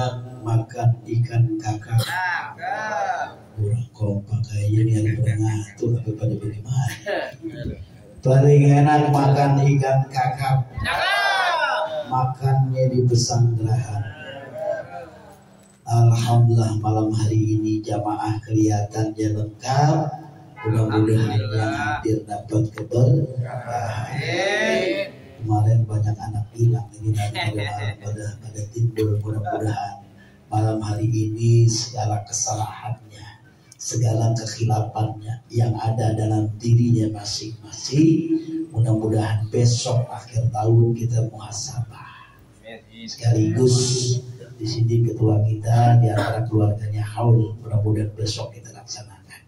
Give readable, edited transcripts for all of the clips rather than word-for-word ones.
enak makan ikan kakap. Kurang kompak kayaknya nih yang berengatur tapi pada bagaimana. Paling enak makan ikan kakap. Makannya di Pesanggerahan. Alhamdulillah malam hari ini jamaah kelihatannya lengkap. Mudah-mudahan yang hadir dapat keberkahan. Kemarin banyak anak hilang ini pada timbul. Mudah-mudahan malam hari ini segala kesalahannya, segala kekhilafannya yang ada dalam dirinya masing-masing, mudah-mudahan besok akhir tahun kita muhasabah. Sekaligus di sini ketua kita di antara keluarganya Haul, mudah-mudahan besok kita laksanakan.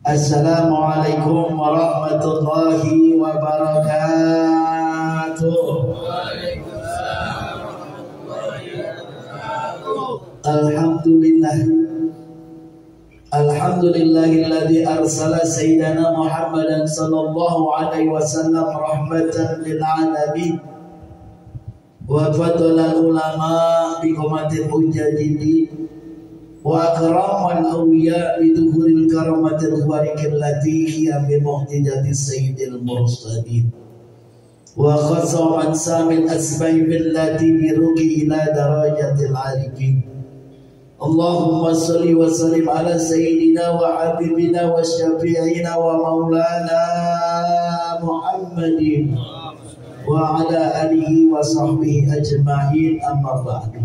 Assalamualaikum warahmatullahi wabarakatuh. Alhamdulillah. Alhamdulillahilladzi arsala sayyidana Muhammadan sallallahu alaihi wasallam rahmatan lil alamin. Wa fadala ulama bi qamatil hujjati wa akramal awliya bi dukhulil karamatil khawariqil lati hiya bi mu'jizati sayyidil mursalin. Wa khassa man samil asba'i billati bi ruqi ila darajatil arifin. Allahumma salli wa sallim ala sayyidina wa habibina wa syafi'ina wa maulana Muhammadin wa ala alihi wa sahbihi ajma'in, amma ba'du.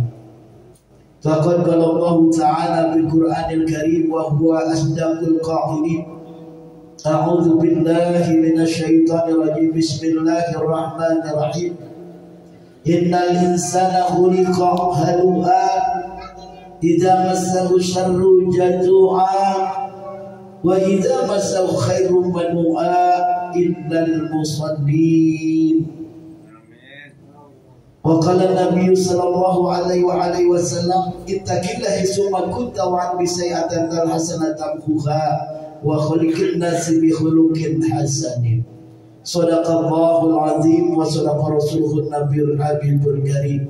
Faqad qala Allah ta'ala bil Qur'anil Karim wa huwa asdaqul qa'ilin. A'udzu billahi minasy syaithanir rajim. Bismillahir rahim. Innal insana khuliqa halu'a idza massahu syarru jazu'a wa idza massahu khairu manu'a illal musallin. Wa qala Nabi sallallahu alaihi wa alihi wasallam ittaqillaha summa kunta wa bi sayyi'atin hasanatan khuha wa khuluqin nasi bi khuluqin hasanin. Shadaqallahul azim wa sadaqa rasuluhun nabiyul habibul karim.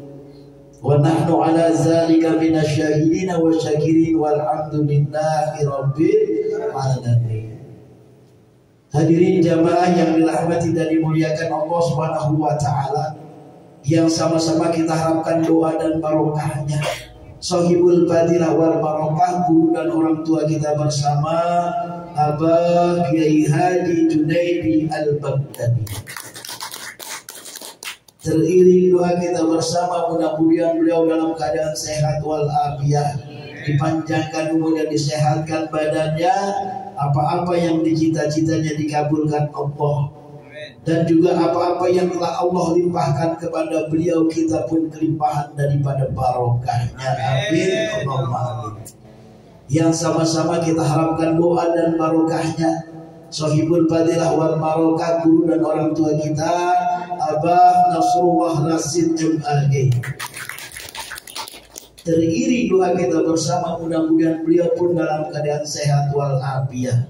Wa nahnu ala zalika minasyahidin wa syakirin walhamdulillahi rabbil alamin. Hadirin jamaah yang dirahmati dan dimuliakan Allah Subhanahu wa taala, yang sama-sama kita harapkan doa dan barokahnya. Sahibul fadilah wal barokah, guru dan orang tua kita bersama Abah Kiai Haji Junaidi Al-Baghdadi. Teriring doa kita bersama, mudah-mudahan beliau dalam keadaan sehat walafiat, dipanjangkan umurnya, disehatkan badannya, apa-apa yang dicita-citanya dikabulkan Allah, dan juga apa-apa yang telah Allah limpahkan kepada beliau kita pun kelimpahan daripada barokahnya. Amin Allahumma amin. Yang sama-sama kita harapkan doa dan barokahnya Sahibul fadilah wal barokah, guru dan orang tua kita Abah Nasrullah Rasid M.A.G. Teriring doa kita bersama, mudah-mudahan beliau pun dalam keadaan sehat walafiat,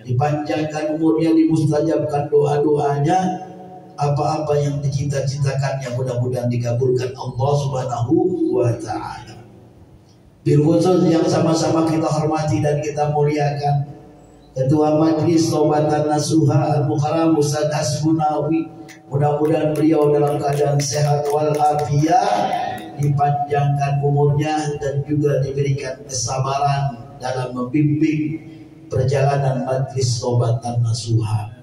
dipanjangkan umurnya, dimustajabkan doa-doanya, apa-apa yang dicita-citakannya mudah-mudahan dikabulkan Allah Subhanahu wa taala. Bil khusus yang sama-sama kita hormati dan kita muliakan Ketua Majelis Taubatan Nasuha Al-Mukarram Ustaz Asbunawi, mudah-mudahan beliau dalam keadaan sehat walafiat, dipanjangkan umurnya dan juga diberikan kesabaran dalam membimbing perjalanan Majelis Taubatan Nasuha.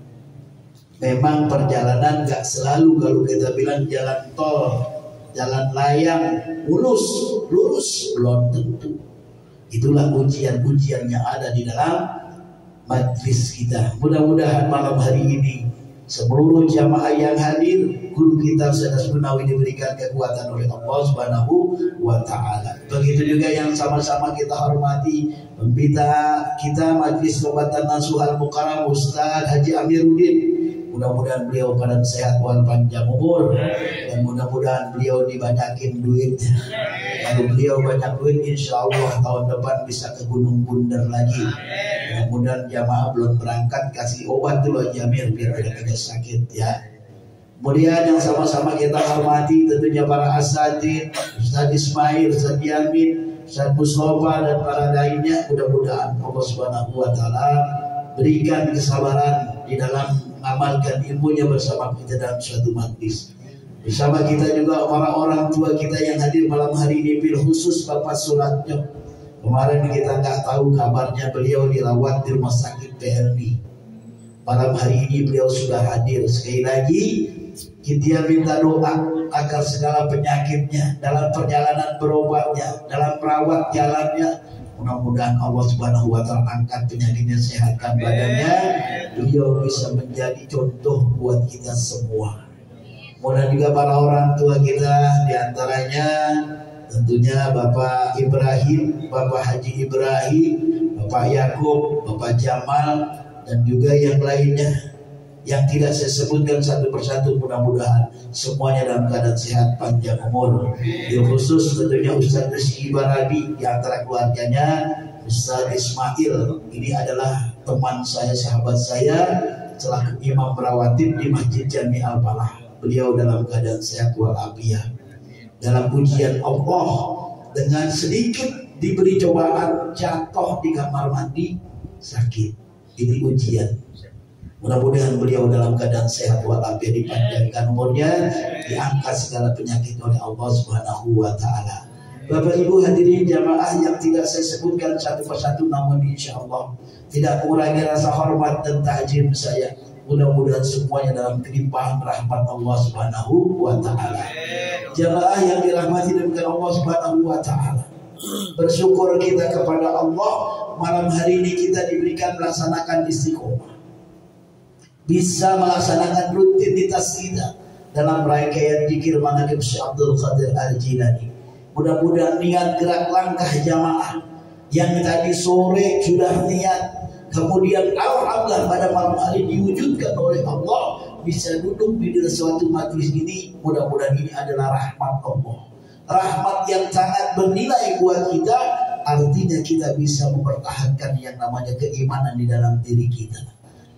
Memang perjalanan gak selalu kalau kita bilang jalan tol, jalan layang, lurus, belum tentu. Itulah ujian-ujian yang ada di dalam majlis kita. Mudah-mudahan malam hari ini seluruh jamaah yang hadir, guru kita Ustaz Asbunawi diberikan kekuatan oleh Allah Subhanahu wa taala. Begitu juga yang sama-sama kita hormati pembina kita Majelis Taubatan Nasuha Al-Mukarram Ustaz Haji Amiruddin. Mudah-mudahan beliau pada sehat wal panjang umur, dan mudah-mudahan beliau dibanyakin duit. Kalau beliau banyak duit, insya Allah tahun depan bisa ke Gunung Bunder lagi. Mudah-mudahan jamaah belum berangkat kasih obat dulu aja Amir biar tidak sakit ya. Kemudian yang sama-sama kita hormati tentunya para asatidz, Ustaz Ismail, Ustaz Yamin, Ustaz Mustafa dan para lainnya. Mudah-mudahan Allah Subhanahu wa taala berikan kesabaran di dalam mengamalkan ilmunya bersama kita dalam suatu majlis. Bersama kita juga para orang tua kita yang hadir malam hari ini, bil khusus Bapak Suratjo. Kemarin kita nggak tahu kabarnya, beliau dirawat di rumah sakit PLB. Malam hari ini beliau sudah hadir. Sekali lagi kita minta doa agar segala penyakitnya dalam perjalanan berobatnya, dalam merawat jalannya, mudah-mudahan Allah Subhanahu wa taala angkat penyakitnya, sehatkan badannya, beliau bisa menjadi contoh buat kita semua. Kemudian juga para orang tua kita, diantaranya tentunya Bapak Ibrahim, Bapak Haji Ibrahim, Bapak Yakub, Bapak Jamal, dan juga yang lainnya yang tidak saya sebutkan satu persatu. Mudah-mudahan semuanya dalam keadaan sehat, panjang umur. Yang khusus tentunya Ustaz Rizky Barabi, di antara keluarganya Ustaz Ismail. Ini adalah teman saya, sahabat saya, selaku imam rawatib di Masjid Jami Al-Falah. Beliau dalam keadaan sehat walafiat. Dalam ujian Allah, dengan sedikit diberi cobaan, jatuh di kamar mandi, sakit. Ini ujian. Mudah-mudahan beliau dalam keadaan sehat walafiat, dipanjangkan umurnya, diangkat segala penyakit oleh Allah Subhanahu wa taala. Bapak Ibu hadirin jamaah yang tidak saya sebutkan satu persatu, namun insya Allah tidak mengurangi rasa hormat dan takjim saya. Mudah-mudahan semuanya dalam kelimpahan rahmat Allah Subhanahu wa taala. Jamaah yang dirahmati dengan Allah Subhanahu wa taala, bersyukur kita kepada Allah, malam hari ini kita diberikan melaksanakan istiqomah, bisa melaksanakan rutinitas kita dalam rangkaian zikir manaqib Syekh Abdul Qadir Al-Jilani. Mudah-mudahan niat gerak langkah jamaah yang tadi sore sudah niat, kemudian alhamdulillah pada malam hari diwujudkan oleh Allah, bisa duduk di suatu majlis ini. Mudah-mudahan ini adalah rahmat Allah, rahmat yang sangat bernilai buat kita. Artinya kita bisa mempertahankan yang namanya keimanan di dalam diri kita.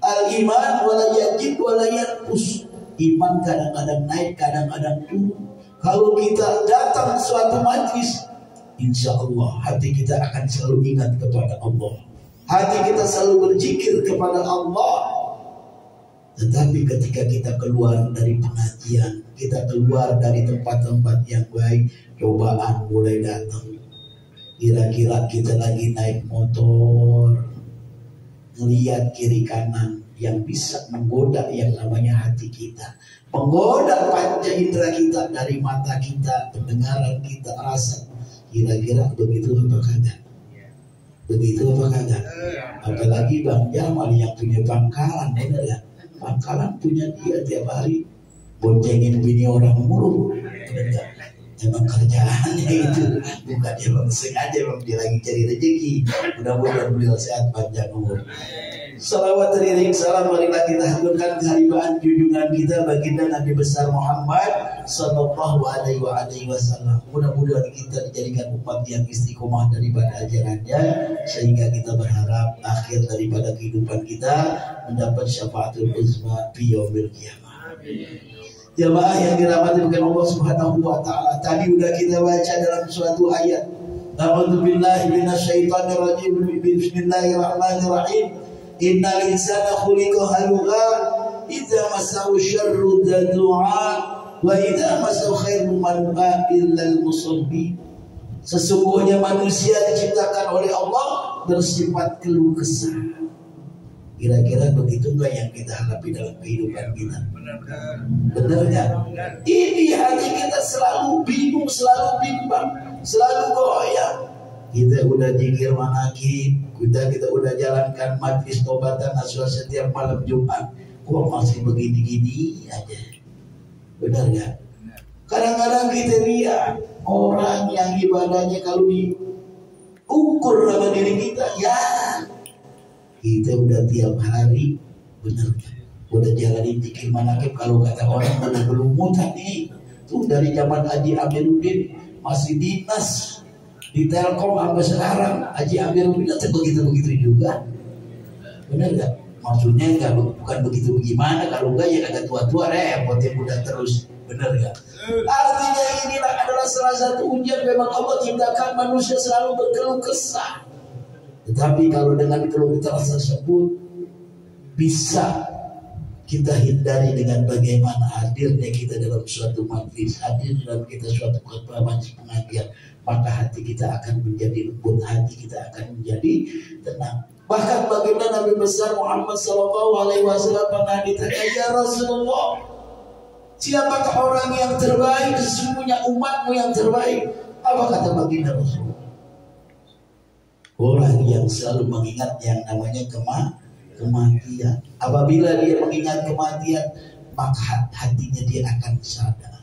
Al-iman wala yajid wala yanqus. Iman kadang-kadang naik, kadang-kadang turun. Kalau kita datang ke suatu majlis, insya Allah hati kita akan selalu ingat kepada Allah, hati kita selalu berzikir kepada Allah. Tetapi ketika kita keluar dari pengajian, kita keluar dari tempat-tempat yang baik, cobaan mulai datang. Kira-kira kita lagi naik motor, melihat kiri kanan yang bisa menggoda yang namanya hati kita, menggoda panca indera kita, dari mata kita, pendengaran kita, rasa. Kira-kira begitu apa kagak? Begitu apa kagak? Apalagi Bang Jamal yang punya pangkalan, benar ya? Pangkalan punya dia tiap hari, boncengin bini orang mulu, benar. Emang kerjaannya itu, bukan emang sengaja, emang dia lagi cari rezeki. Mudah-mudahan beliau sehat panjang umur. Salawat teriring salam marilah kita haturkan keharibaan junjungan kita baginda Nabi besar Muhammad sallallahu alaihi wasallam. Mudah-mudahan kita dijadikan umat yang istiqomah daripada ajarannya, sehingga kita berharap akhir daripada kehidupan kita mendapat syafaatul uzma fi yaumil qiyamah. Jamaah yang dirahmati oleh Allah Subhanahu wa taala, tadi sudah kita baca dalam suatu ayat, a'udzubillahi minasyaitonir rajim, bismillahirrahmanirrahim. Innal insana khuliqa halu'a idza massahu syarru du'a wa idza massahu khairu man'a illal musabbi. Sesungguhnya manusia diciptakan oleh Allah bersifat keluh kesah. Kira-kira begitu enggak yang kita hadapi dalam kehidupan kita? Benar kan? Ini hati kita selalu bingung, selalu bimbang, selalu goyah. Kita udah zikir manaqib, kita udah jalankan majlis tobatan nasuha setiap malam Jumat, kok masih begini-gini aja? Benar gak? Kadang-kadang kita lihat orang yang ibadahnya kalau diukur sama diri kita, ya kita udah tiap hari, benar gak? Udah jalanin zikir manaqib, kalau kata orang belum mutat nih, tuh dari zaman Haji Amiruddin masih dinas di Telkom sampai sekarang, Haji Amiruddin begitu-begitu juga. Benar gak? Maksudnya bukan begitu gimana, kalau enggak ya agak tua-tua repot ya muda terus, bener gak? Artinya inilah adalah salah satu ujian. Memang Allah ciptakan manusia selalu berkeluh kesah, tetapi kalau dengan keluh kesah tersebut bisa kita hindari dengan bagaimana hadirnya kita dalam suatu majlis, hadir dalam kita suatu majlis pengajian, maka hati kita akan menjadi lembut, hati kita akan menjadi tenang. Bahkan bagaimana Nabi besar Muhammad SAW pernah ditanya, ya Rasulullah, siapakah orang yang terbaik? Sesungguhnya umatmu yang terbaik. Apa kata baginda Rasulullah? Orang yang selalu mengingat yang namanya kematian. Apabila dia mengingat kematian, maka hatinya dia akan sadar.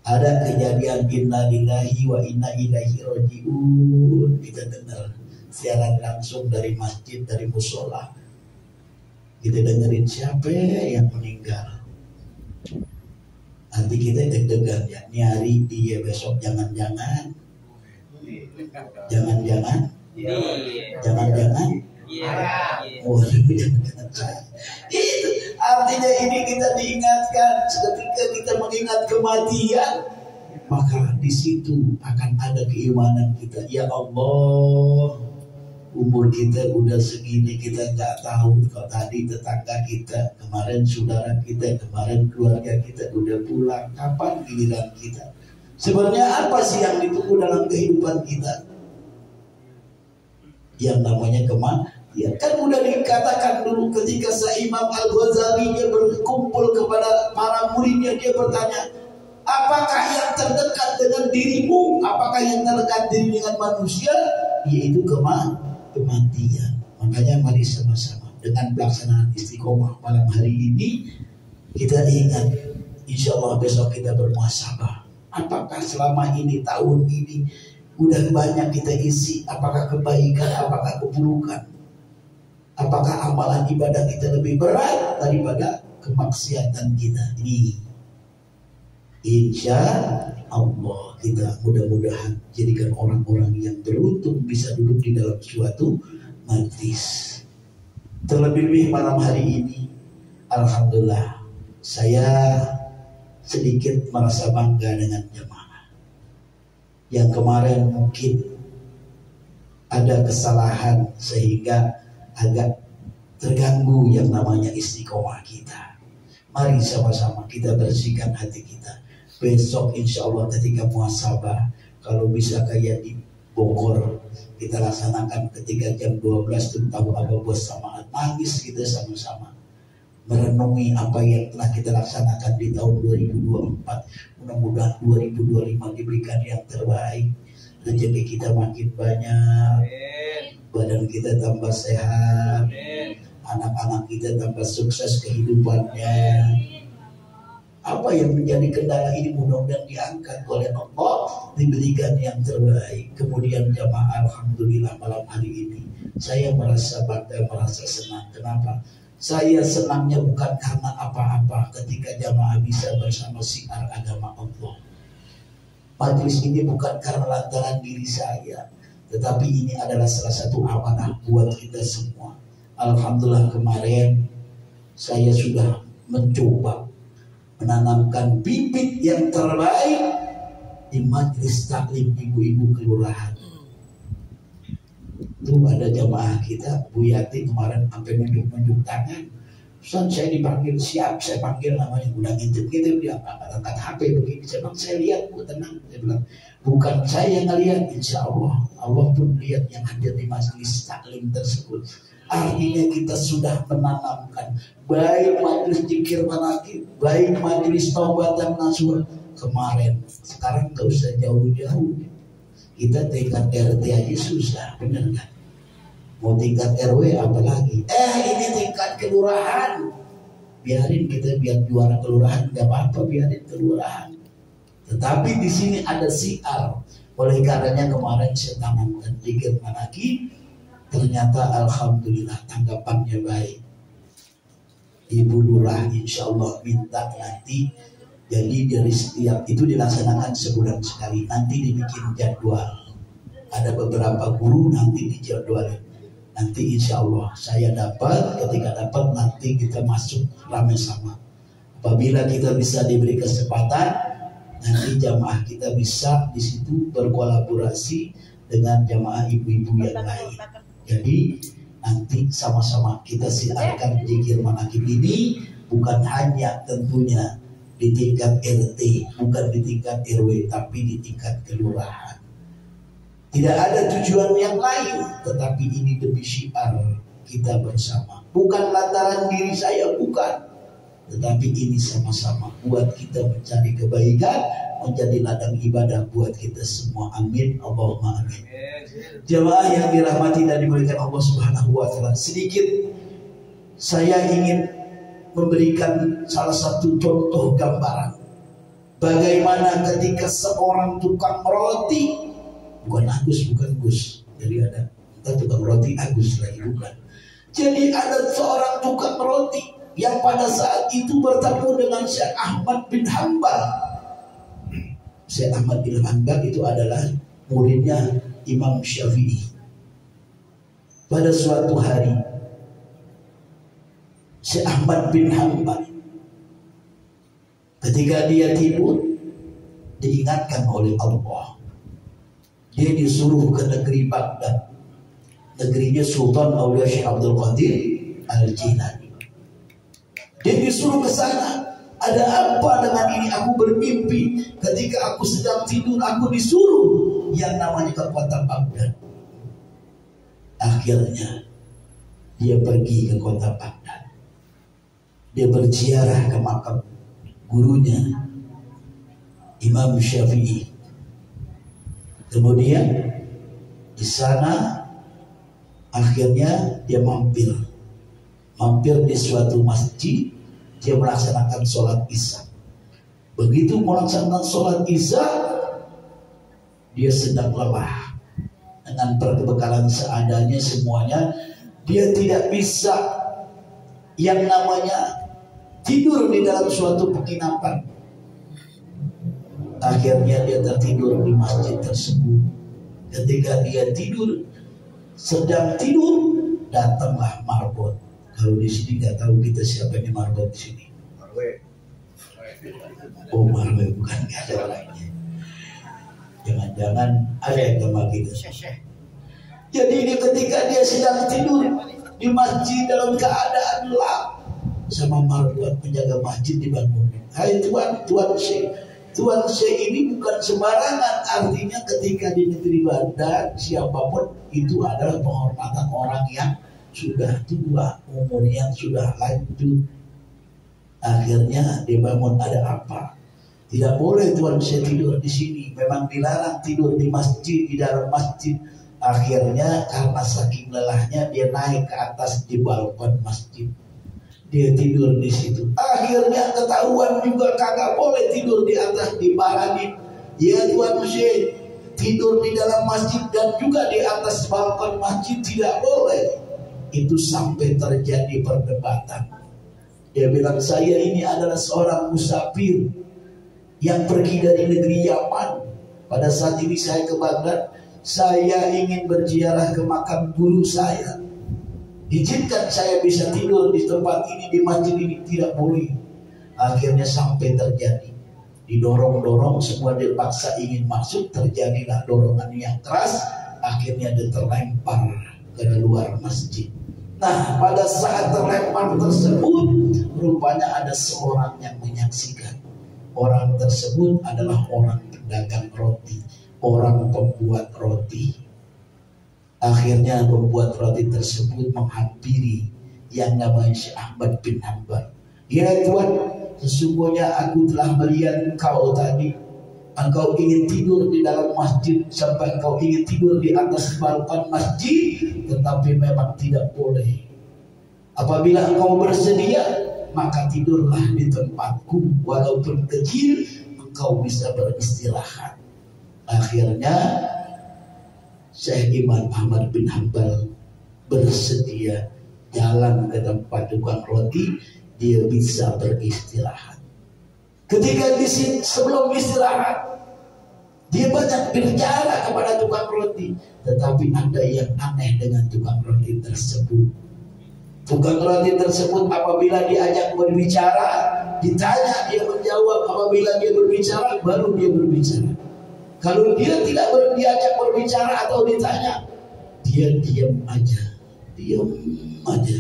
Ada kejadian inna lillahi wa inna ilaihi raji'un. Kita dengar siaran langsung dari masjid, dari musola. Kita dengerin siapa yang meninggal. Nanti kita deg-degan ya, ini hari dia, besok jangan-jangan oh, itu artinya ini kita diingatkan. Ketika kita mengingat kematian, maka di situ akan ada keimanan kita. Ya Allah, umur kita udah segini, kita nggak tahu kalau tadi tetangga kita, kemarin saudara kita, kemarin keluarga kita udah pulang, kapan giliran kita? Sebenarnya apa sih yang ditunggu dalam kehidupan kita? Yang namanya kematian. Kan udah dikatakan dulu ketika Imam Al-Ghazali dia berkumpul kepada para muridnya, dia bertanya, apakah yang terdekat dengan dirimu? Apakah yang terdekat diri dengan manusia? Yaitu kematian. Makanya mari sama-sama dengan pelaksanaan istiqomah malam hari ini kita ingat, insya Allah besok kita bermuhasabah. Apakah selama ini, tahun ini udah banyak kita isi, apakah kebaikan, apakah keburukan, apakah amalan ibadah kita lebih berat daripada kemaksiatan kita ini. Insya Allah kita mudah-mudahan jadikan orang-orang yang beruntung bisa duduk di dalam suatu majlis. Terlebih malam hari ini, alhamdulillah saya sedikit merasa bangga dengan jemaah yang kemarin mungkin ada kesalahan sehingga agak terganggu yang namanya istiqomah kita. Mari sama-sama kita bersihkan hati kita. Besok insya Allah ketika muhasabah, kalau bisa kayak di Bogor, kita laksanakan ketika jam 12 itu tahu apa bersamaan, nangis kita sama-sama merenungi apa yang telah kita laksanakan di tahun 2024. Mudah-mudahan 2025 diberikan yang terbaik, rezeki kita makin banyak, badan kita tambah sehat, anak-anak kita tambah sukses kehidupannya. Apa yang menjadi kendala ini mudah-mudahan diangkat oleh Allah, diberikan yang terbaik. Kemudian jamaah, alhamdulillah malam hari ini saya merasa bangga, merasa senang. Kenapa? Saya senangnya bukan karena apa-apa ketika jamaah bisa bersama siar agama Allah. Majlis ini bukan karena lantaran diri saya, tetapi ini adalah salah satu amanah buat kita semua. Alhamdulillah kemarin saya sudah mencoba menanamkan bibit yang terbaik di majlis taklim ibu-ibu kelurahan. Itu ada jamaah kita, Bu Yati kemarin sampai nunjuk-nunjuk tangan. Ustaz saya dipanggil, siap, saya panggil namanya, udah ngintip-ngintip dia angkat HP begini. Saya bilang, saya lihat Bu, tenang. Saya bilang, bukan saya yang ngelihat, insya Allah Allah pun lihat yang hadir di majlis taklim tersebut. Artinya kita sudah menanamkan baik majlis zikir manaqib, baik majlis taubatan nasuha kemarin. Sekarang gak usah jauh-jauh, kita tingkat RT aja susah, bener kan? Mau tingkat RW apalagi? Ini tingkat kelurahan. Biarin kita biar juara kelurahan, gak apa-apa, biarin kelurahan. Tetapi di sini ada siar. Oleh karenanya kemarin saya tanamkan zikir manaqib. Ternyata alhamdulillah tanggapannya baik. Ibu Lurah insya Allah minta nanti, jadi dari setiap itu dilaksanakan sebulan sekali. Nanti dibikin jadwal. Ada beberapa guru nanti dijadwalin. Nanti insya Allah saya dapat, ketika dapat nanti kita masuk ramai sama. Apabila kita bisa diberi kesempatan, nanti jamaah kita bisa di situ berkolaborasi dengan jamaah ibu-ibu yang lain. Jadi nanti sama-sama kita siarkan zikir manaqib ini, bukan hanya tentunya di tingkat RT, bukan di tingkat RW, tapi di tingkat kelurahan. Tidak ada tujuan yang lain, tetapi ini demi syiar kita bersama. Bukan lantaran diri saya, bukan, tetapi ini sama-sama buat kita mencari kebaikan, menjadi ladang ibadah buat kita semua. Amin, Allahumma amin. Jemaah yang dirahmati dan dimuliakan Allah Subhanahu wa taala, sedikit saya ingin memberikan salah satu contoh gambaran bagaimana ketika seorang tukang roti, bukan Agus, bukan Gus, jadi ada tukang roti Agus lagi, bukan. Jadi ada seorang tukang roti yang pada saat itu bertemu dengan Syekh Ahmad bin Hanbal. Syekh Ahmad bin Hanbal itu adalah muridnya Imam Syafi'i. Pada suatu hari Syekh Ahmad bin Hanbal ketika dia tidur, diingatkan oleh Allah. Dia disuruh ke negeri Baghdad, negerinya Sultan Aulia Syekh Abdul Qadir Al-Jilani. Dia disuruh ke sana. Ada apa dengan ini? Aku bermimpi ketika aku sedang tidur, aku disuruh yang namanya ke kota Baghdad. Akhirnya dia pergi ke kota Baghdad. Dia berziarah ke makam gurunya Imam Syafi'i. Kemudian di sana akhirnya dia mampir di suatu masjid. Dia melaksanakan sholat isya. Begitu melaksanakan sholat isya, dia sedang lelah dengan perbekalan seadanya semuanya. Dia tidak bisa yang namanya tidur di dalam suatu penginapan. Akhirnya dia tertidur di masjid tersebut. Ketika dia tidur, sedang tidur, datanglah marbot. Kalau di sini nggak tahu kita siapa ini marbot di sini. Oh, Marwe bukan, nggak ada orangnya. Jangan-jangan ada yang nama kita. Jadi ini ketika dia sedang tidur di masjid dalam keadaan gelap, sama marbot penjaga masjid dibangunin. Hai Tuan Syekh ini bukan sembarangan. Artinya ketika di negeri Baghdad, siapapun itu adalah penghormatan orang yang sudah tua, umurnya sudah lanjut. Akhirnya dia bangun, ada apa? Tidak boleh Tuan Syekh tidur di sini. Memang dilarang tidur di masjid, di dalam masjid. Akhirnya karena saking lelahnya dia naik ke atas di balkon masjid. Dia tidur di situ. Akhirnya ketahuan juga kagak boleh tidur di atas, dimarahin. Ya Tuan Syekh, tidur di dalam masjid dan juga di atas balkon masjid tidak boleh. Itu sampai terjadi perdebatan. Dia bilang, saya ini adalah seorang musafir yang pergi dari negeri Yaman. Pada saat ini saya ke Baghdad. Saya ingin berziarah ke makam guru saya. Izinkan saya bisa tidur di tempat ini, di masjid ini. Tidak boleh. Akhirnya sampai terjadi, didorong-dorong, semua dipaksa ingin masuk. Terjadilah dorongan yang keras. Akhirnya dia terlempar ke luar masjid. Nah, pada saat terlempar tersebut, rupanya ada seorang yang menyaksikan. Orang tersebut adalah orang pedagang roti, orang pembuat roti. Akhirnya pembuat roti tersebut menghampiri yang namanya Syekh Ahmad bin Hanbal. Ya Tuan, sesungguhnya aku telah melihat engkau tadi. Engkau ingin tidur di dalam masjid, sampai engkau ingin tidur di atas balkon masjid, tetapi memang tidak boleh. Apabila engkau bersedia, maka tidurlah di tempatku, walaupun kecil, engkau bisa beristirahat. Akhirnya Syekh Imam Ahmad bin Hanbal bersedia jalan ke tempat tukang roti, dia bisa beristirahat. Ketika di sini sebelum istirahat, Dia banyak bicara kepada tukang roti, tetapi ada yang aneh dengan tukang roti tersebut. Tukang roti tersebut apabila diajak berbicara, ditanya dia menjawab. Apabila dia berbicara, baru dia berbicara. Kalau dia tidak diajak berbicara atau ditanya, dia diam aja. Diam aja.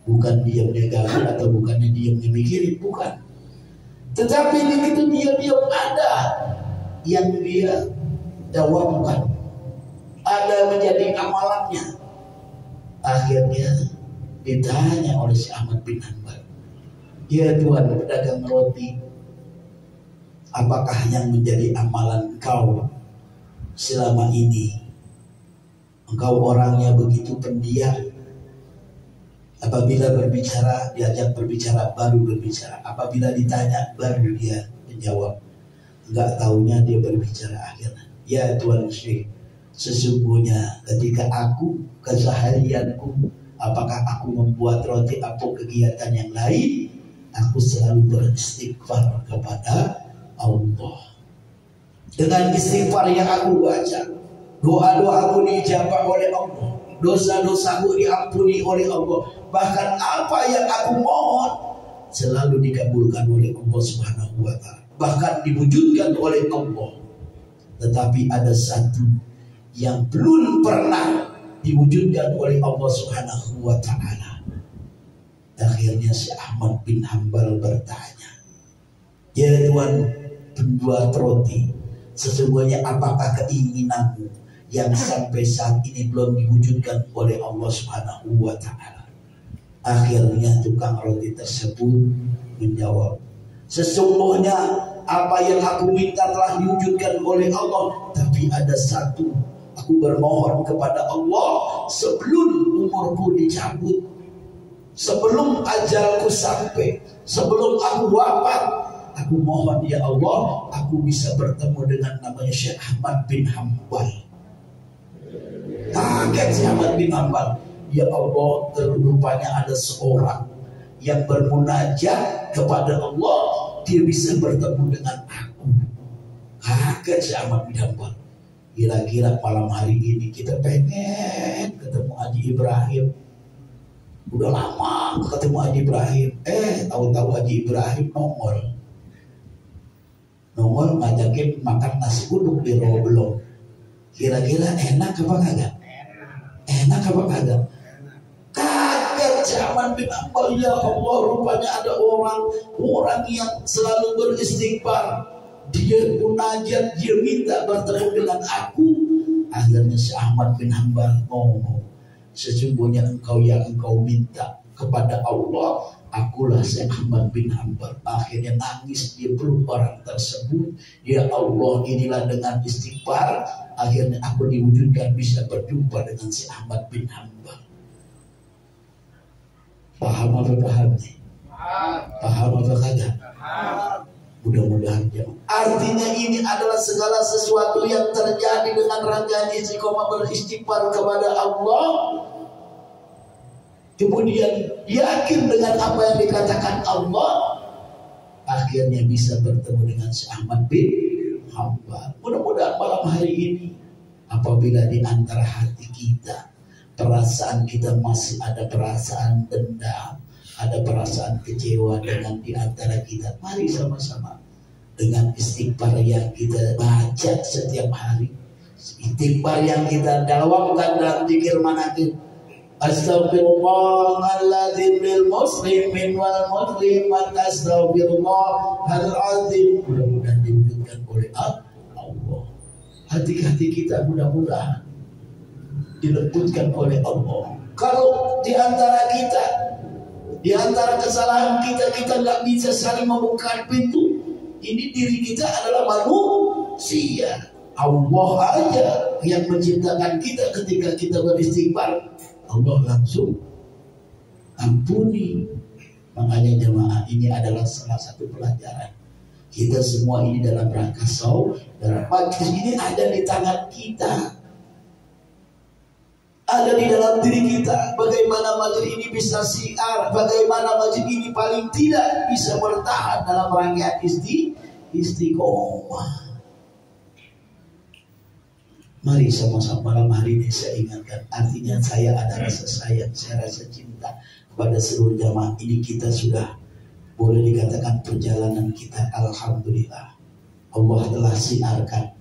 Bukan diamnya gagal atau bukannya diamnya mikirin, bukan. Tetapi begitu dia diam, ada yang dia jawabkan, ada menjadi amalannya. Akhirnya ditanya oleh si Ahmad bin Hanbal, ya Tuhan pedagang roti, apakah yang menjadi amalan engkau selama ini? Engkau orangnya begitu pendiam. Apabila berbicara, diajak berbicara, baru berbicara. Apabila ditanya, baru dia menjawab. Enggak taunya dia berbicara akhirnya. Ya Tuhan Syekh, sesungguhnya ketika aku keseharianku, apakah aku membuat roti atau kegiatan yang lain, aku selalu beristighfar kepada Allah. Dengan istighfar yang aku baca, doa-doaku dijawab oleh Allah, dosa-dosaku diampuni oleh Allah. Bahkan apa yang aku mohon selalu dikabulkan oleh Allah Subhanahu wa Ta'ala, bahkan diwujudkan oleh Allah. Tetapi ada satu yang belum pernah diwujudkan oleh Allah Subhanahu wa Ta'ala. Akhirnya si Ahmad bin Hanbal bertanya, ya Tuhan penjual roti, sesungguhnya apakah keinginanmu yang sampai saat ini belum diwujudkan oleh Allah Subhanahu wa Ta'ala? Akhirnya tukang roti tersebut menjawab, sesungguhnya apa yang aku minta telah diwujudkan oleh Allah, tapi ada satu, aku bermohon kepada Allah sebelum umurku dicabut, sebelum ajalku sampai, sebelum aku wafat, aku mohon ya Allah, aku bisa bertemu dengan namanya Syekh Ahmad bin Hanbal. Kaget si Ahmad bin Hanbal, ya Allah, rupanya ada seorang yang bermunajat kepada Allah, dia bisa bertemu dengan aku. Kaget si Ahmad bin Hanbal. Kira-kira malam hari ini kita pengen ketemu Haji Ibrahim. Udah lama ketemu Haji Ibrahim. Tahu-tahu Haji Ibrahim nongol ngajakin makan nasi uduk di Roblong. Kira-kira enak apa kagak? Enak apa kagak? Kaget zaman bin Hanbal, ya Allah, rupanya ada orang yang selalu beristighfar, dia munajat, dia minta bertemu dengan aku. Akhirnya si Ahmad bin Hanbal ngomong, sesungguhnya engkau yang engkau minta kepada Allah, akulah si Ahmad bin Hanbal. Akhirnya nangis dia peluk orang tersebut, ya Allah, inilah dengan istighfar akhirnya aku diwujudkan bisa berjumpa dengan si Ahmad bin Hanbal. Paham apa paham nih? Paham apa kagak? Mudah-mudahan ya. Artinya ini adalah segala sesuatu yang terjadi dengan rangkaian istiqomah beristighfar kepada Allah, kemudian yakin dengan apa yang dikatakan Allah, akhirnya bisa bertemu dengan si Ahmad bin Hanbal. Mudah-mudahan malam hari ini, apabila di antara hati kita, perasaan kita masih ada perasaan dendam, ada perasaan kecewa dengan di antara kita, mari sama-sama dengan istighfar yang kita baca setiap hari, istighfar yang kita dakwamkan dalam zikir manaqib, astaghfirullahalladzim lil muslimin wal muslimat, astaghfirullahal azim. Mudah-mudahan diwujudkan oleh Allah. Hati-hati kita mudah-mudahan dilembutkan oleh Allah. Kalau di antara kita, di antara kesalahan kita nggak bisa saling membuka pintu, ini diri kita adalah manusia. Allah aja yang menciptakan kita. Ketika kita beristighfar, Allah langsung ampuni. Makanya jemaah, ini adalah salah satu pelajaran. Kita semua ini dalam rangka saudara. Majlis ini ada di tangan kita, ada di dalam diri kita. Bagaimana majlis ini bisa siar, bagaimana majlis ini paling tidak bisa bertahan dalam rangkaian istiqomah. Mari sama-sama malam hari ini saya ingatkan, artinya saya ada rasa sayang, saya rasa cinta kepada seluruh jamaah. Ini kita sudah boleh dikatakan perjalanan kita, alhamdulillah. Allah telah siarkan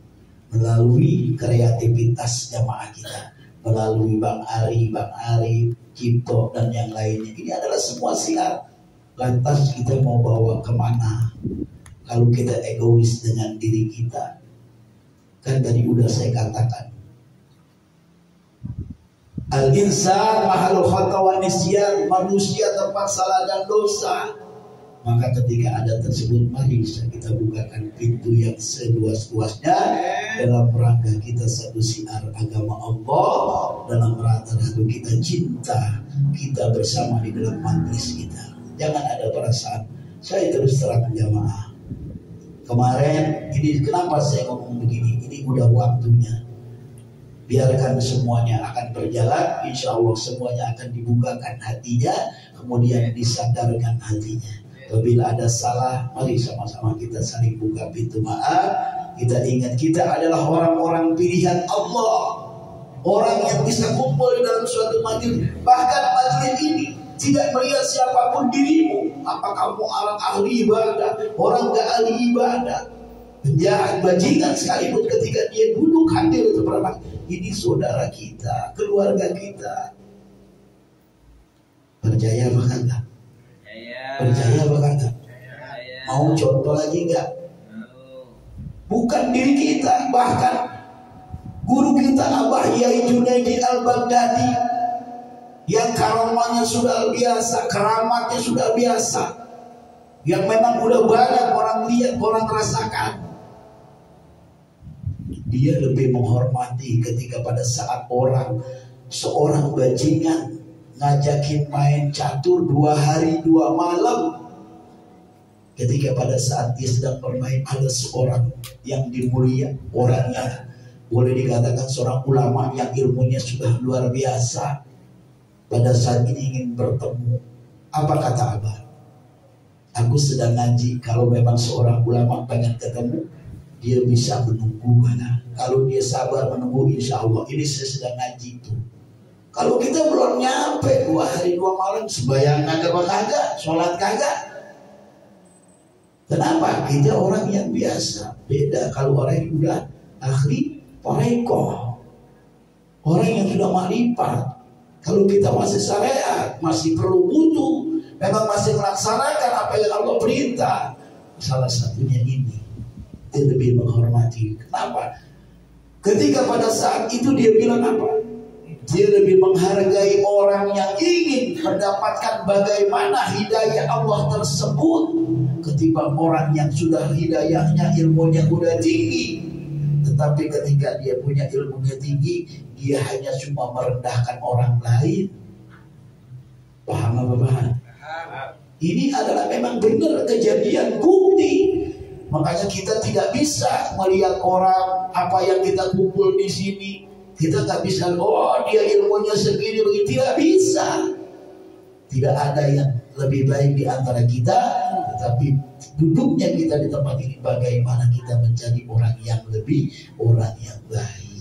melalui kreativitas jamaah kita, melalui Bang Ari, Cipto dan yang lainnya. Ini adalah semua siar. Lantas kita mau bawa kemana? Kalau kita egois dengan diri kita, kan tadi udah saya katakan, al-insan mahalul khata wa nisyan, manusia tempat salah dan dosa. Maka ketika ada tersebut, mari kita bukakan pintu yang seluas-luasnya dalam rangka kita satu siar agama Allah, dalam rangka kita cinta kita bersama di dalam majlis kita. Jangan ada perasaan. Saya terus terang jamaah, kemarin ini kenapa saya ngomong begini, ini udah waktunya. Biarkan semuanya akan berjalan, insya Allah semuanya akan dibukakan hatinya, kemudian disadarkan hatinya. Apabila ada salah, mari sama-sama kita saling buka pintu maaf. Kita ingat kita adalah orang-orang pilihan Allah, orang yang bisa kumpul dalam suatu majlis. Bahkan majlis ini tidak melihat siapapun dirimu, apa kamu orang ahli ibadah, orang gak ahli ibadah, penjahat, bajingan sekalipun, ketika dia duduk hadir itu pernah, ini saudara kita, keluarga kita. Percaya apa kagak? Percaya apa kagak? Mau contoh lagi enggak? Bukan diri kita, bahkan guru kita Abah Yai Junaidi Al-Baghdadi yang karamahnya sudah biasa, keramatnya sudah biasa, yang memang udah banyak orang lihat, orang rasakan. Dia lebih menghormati ketika pada saat seorang bajingan ngajakin main catur 2 hari 2 malam. Ketika pada saat dia sedang bermain, ada seorang yang dimulia, orangnya boleh dikatakan seorang ulama yang ilmunya sudah luar biasa. Pada saat ini ingin bertemu, apa kata Abah? Aku sedang ngaji. Kalau memang seorang ulama pengen ketemu, dia bisa menunggu mana. Kalau dia sabar menunggu, insya Allah. Ini saya sedang ngaji tuh. Kalau kita belum nyampe 2 hari 2 malam, sembahyang kagak, sholat kagak. Kenapa? Kita orang yang biasa. Beda kalau orang yang udah ahli parekoh, orang yang sudah makrifat. Kalau kita masih syariat, masih perlu butuh, memang masih melaksanakan apa yang Allah perintah. Salah satunya ini, dia lebih menghormati. Kenapa? Ketika pada saat itu dia bilang apa? Dia lebih menghargai orang yang ingin mendapatkan bagaimana hidayah Allah tersebut ketimbang orang yang sudah hidayahnya, ilmunya udah tinggi. Tetapi ketika dia punya ilmunya tinggi, dia hanya cuma merendahkan orang lain. Paham apa paham? Ini adalah memang benar kejadian, bukti. Makanya kita tidak bisa melihat orang apa yang kita kumpul di sini. Kita nggak bisa, oh dia ilmunya segini begitu, tidak bisa. Tidak ada yang lebih baik di antara kita, tetapi duduknya kita di tempat ini bagaimana kita menjadi orang yang lebih, orang yang baik.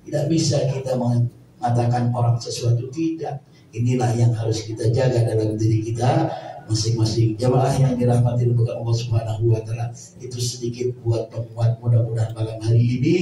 Tidak bisa kita mengatakan orang sesuatu, tidak. Inilah yang harus kita jaga dalam diri kita masing-masing. Jamaah yang dirahmati oleh Allah Subhanahu wa taala, itu sedikit buat penguat. Mudah-mudahan malam hari ini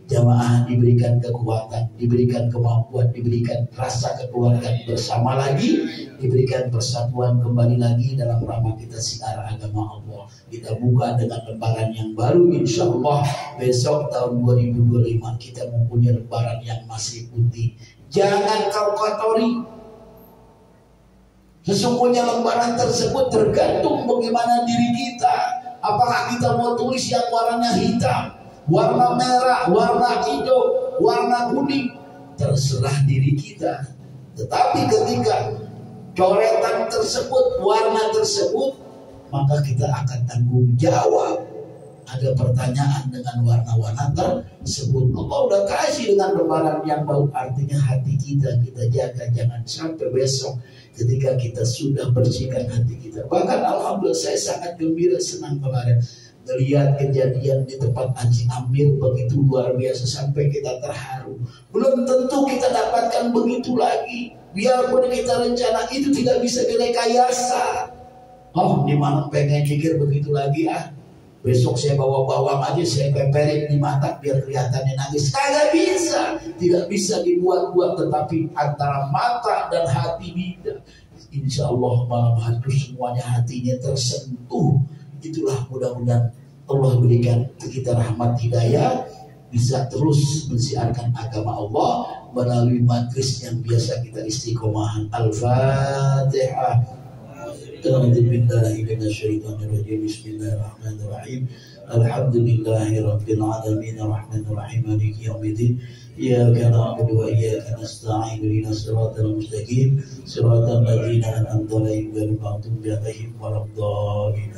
jamaah diberikan kekuatan, diberikan kemampuan, diberikan rasa kekeluargaan bersama lagi, diberikan persatuan kembali lagi dalam rahmat kita siar agama Allah. Kita buka dengan lembaran yang baru, insya Allah besok tahun 2025 kita mempunyai lembaran yang masih putih. Jangan kau kotori. Sesungguhnya lembaran tersebut tergantung bagaimana diri kita. Apakah kita mau tulis yang warnanya hitam, warna merah, warna hijau, warna kuning, terserah diri kita. Tetapi ketika coretan tersebut, warna tersebut, maka kita akan tanggung jawab. Ada pertanyaan dengan warna-warna tersebut. Allah udah kasih dengan lembaran yang baru. Artinya hati kita jaga, jangan sampai besok ketika kita sudah bersihkan hati kita. Bahkan alhamdulillah saya sangat gembira, senang kemarin Melihat kejadian di tempat Haji Amir begitu luar biasa sampai kita terharu. Belum tentu kita dapatkan begitu lagi. Biarpun kita rencana itu tidak bisa direkayasa. Oh, di mana pengen pikir begitu lagi ah. Besok saya bawa bawang aja, saya peperin di mata biar kelihatannya nangis. Kagak bisa. Tidak bisa dibuat-buat, tetapi antara mata dan hati bisa. Insya Allah malam hari itu semuanya hatinya tersentuh. Itulah mudah-mudahan Allah berikan kita rahmat hidayah, bisa terus mensiarkan agama Allah melalui majlis yang biasa kita istiqomahan. Al-Fatihah. Bismillahirrahmanirrahim. Alhamdulillahirabbil alamin arrahmanir rahim maliki yaumiddin. Iyyaka na'budu wa iyyaka nasta'in ihdinas siratal mustaqim siratal ladzina an'amta 'alaihim ghairil maghdubi 'alaihim waladdallin.